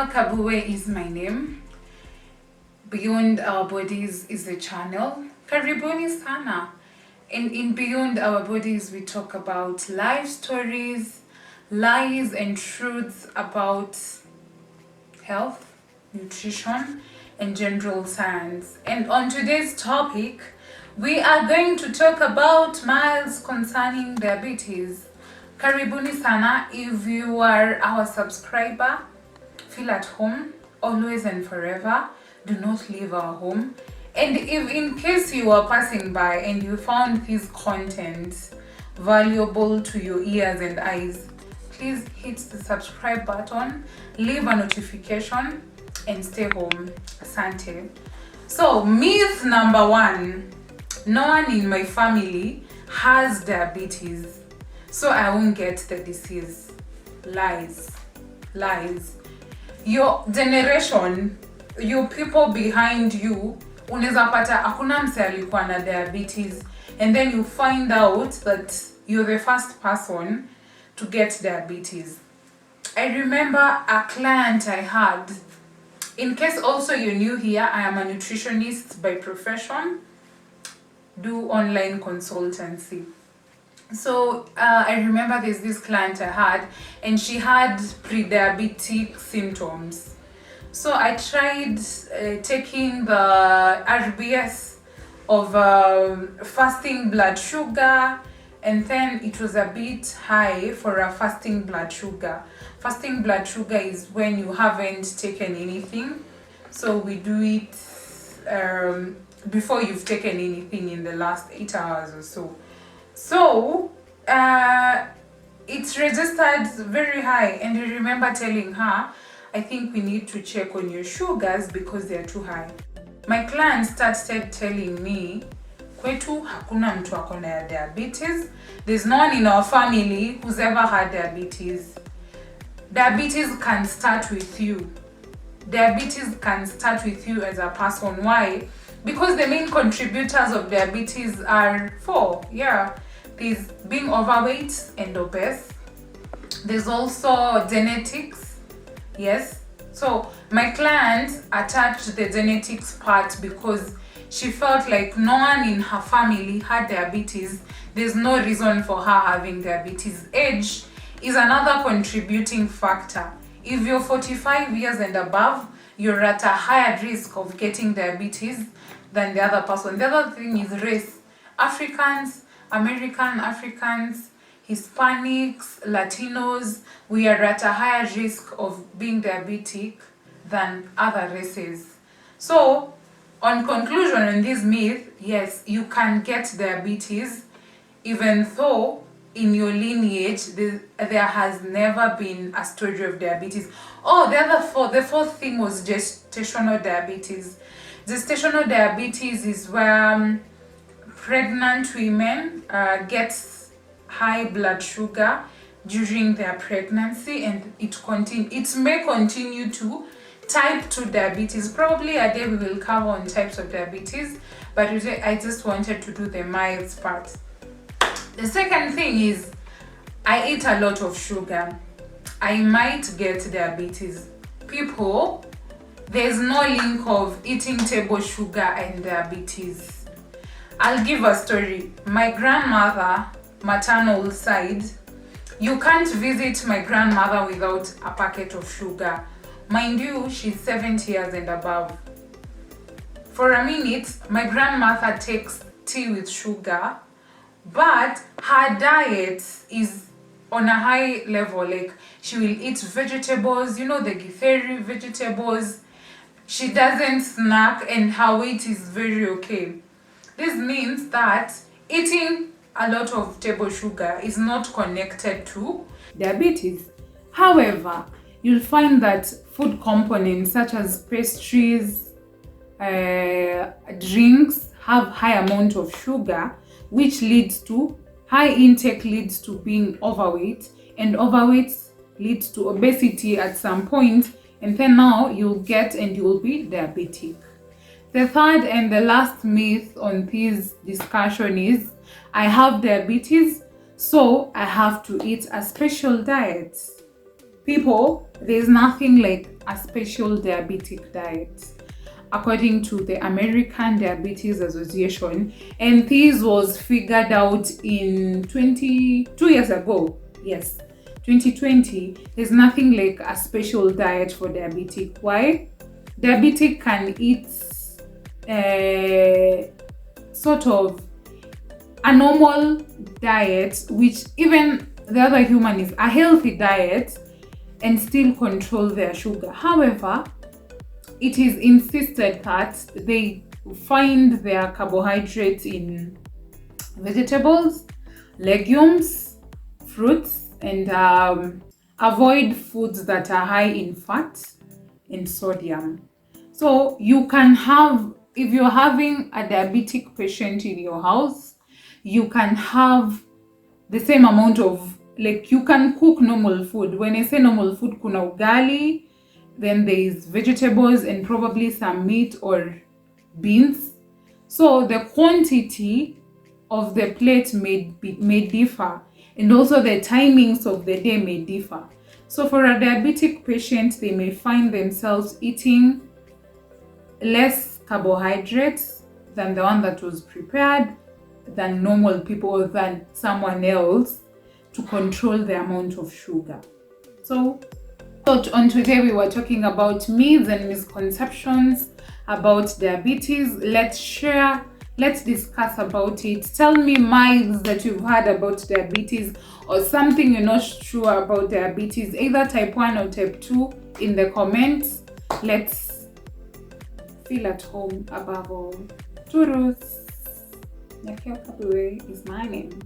Chanel Kabue is my name. Beyond Our Bodies is the channel. Karibuni sana. And in Beyond Our Bodies, we talk about life stories, lies and truths about health, nutrition, and general science. And on today's topic, we are going to talk about myths concerning diabetes. Karibuni sana. If you are our subscriber, feel at home, always and forever. Do not leave our home. And if in case you are passing by and you found this content valuable to your ears and eyes, please hit the subscribe button, leave a notification, and stay home. Asante. So, myth number 1. No one in my family has diabetes, so I won't get the disease. Lies. Your generation, your people behind you, unaweza pata hakuna mse alikuwa na diabetes, and then you find out that you're the first person to get diabetes. I remember a client I had. In case also you're new here, I am a nutritionist by profession, do online consultancy. So I remember there's this client I had, and she had pre-diabetic symptoms. So I tried taking the RBS of fasting blood sugar, and then it was a bit high for a fasting blood sugar. Fasting blood sugar is when you haven't taken anything. So we do it before you've taken anything in the last 8 hours or so. So it's registered very high, and I remember telling her, I think we need to check on your sugars because they're too high. My client started telling me, kwetu hakuna mtu ako na diabetes. There's no one in our family who's ever had diabetes. Diabetes can start with you. Diabetes can start with you as a person. Why? Because the main contributors of diabetes are 4. There's being overweight and obese. There's also genetics. Yes. So my client attached the genetics part because she felt like no one in her family had diabetes. There's no reason for her having diabetes. Age is another contributing factor. If you're 45 years and above, you're at a higher risk of getting diabetes than the other person. The other thing is race. Africans, American Africans, Hispanics, Latinos, we are at a higher risk of being diabetic than other races. So, on conclusion on this myth, yes, you can get diabetes, even though in your lineage there has never been a story of diabetes. Oh, the fourth thing was gestational diabetes. Gestational diabetes is where pregnant women get high blood sugar during their pregnancy, and it may continue to type 2 diabetes. Probably a day we will cover on types of diabetes, but today I just wanted to do the myths part. The second thing is I eat a lot of sugar. I might get diabetes. People, there's no link of eating table sugar and diabetes. I'll give a story. My grandmother, maternal side, you can't visit my grandmother without a packet of sugar. Mind you, she's 70 years and above. For a minute, my grandmother takes tea with sugar, but her diet is on a high level. Like, she will eat vegetables, the githeri vegetables. She doesn't snack, and her weight is very okay. This means that eating a lot of table sugar is not connected to diabetes. However, you'll find that food components such as pastries, drinks have high amount of sugar, which leads to high intake leads to being overweight, and overweight leads to obesity at some point, and then now you'll be diabetic. The third and the last myth on this discussion is I have diabetes, so I have to eat a special diet. People, there's nothing like a special diabetic diet, according to the American Diabetes Association, and this was figured out in 22 years ago. Yes, 2020. There's nothing like a special diet for diabetic. Why? Diabetic can eat sort of a normal diet, which even the other human is a healthy diet, and still control their sugar. However, it is insisted that they find their carbohydrates in vegetables, legumes, fruits, and avoid foods that are high in fat and sodium. So you can have, if you're having a diabetic patient in your house, you can have the same amount of, like, you can cook normal food. When I say normal food, kuna ugali, then there is vegetables and probably some meat or beans. So the quantity of the plate may differ, and also the timings of the day may differ. So for a diabetic patient, they may find themselves eating less carbohydrates than the one that was prepared, than normal people, or than someone else, to control the amount of sugar. So on today we were talking about myths and misconceptions about diabetes. Let's discuss about it. Tell me myths that you've heard about diabetes, or something you're not sure about diabetes, either type 1 or type 2, in the comments. Let's feel at home above all. Turus. Nyakio Kabue is my name.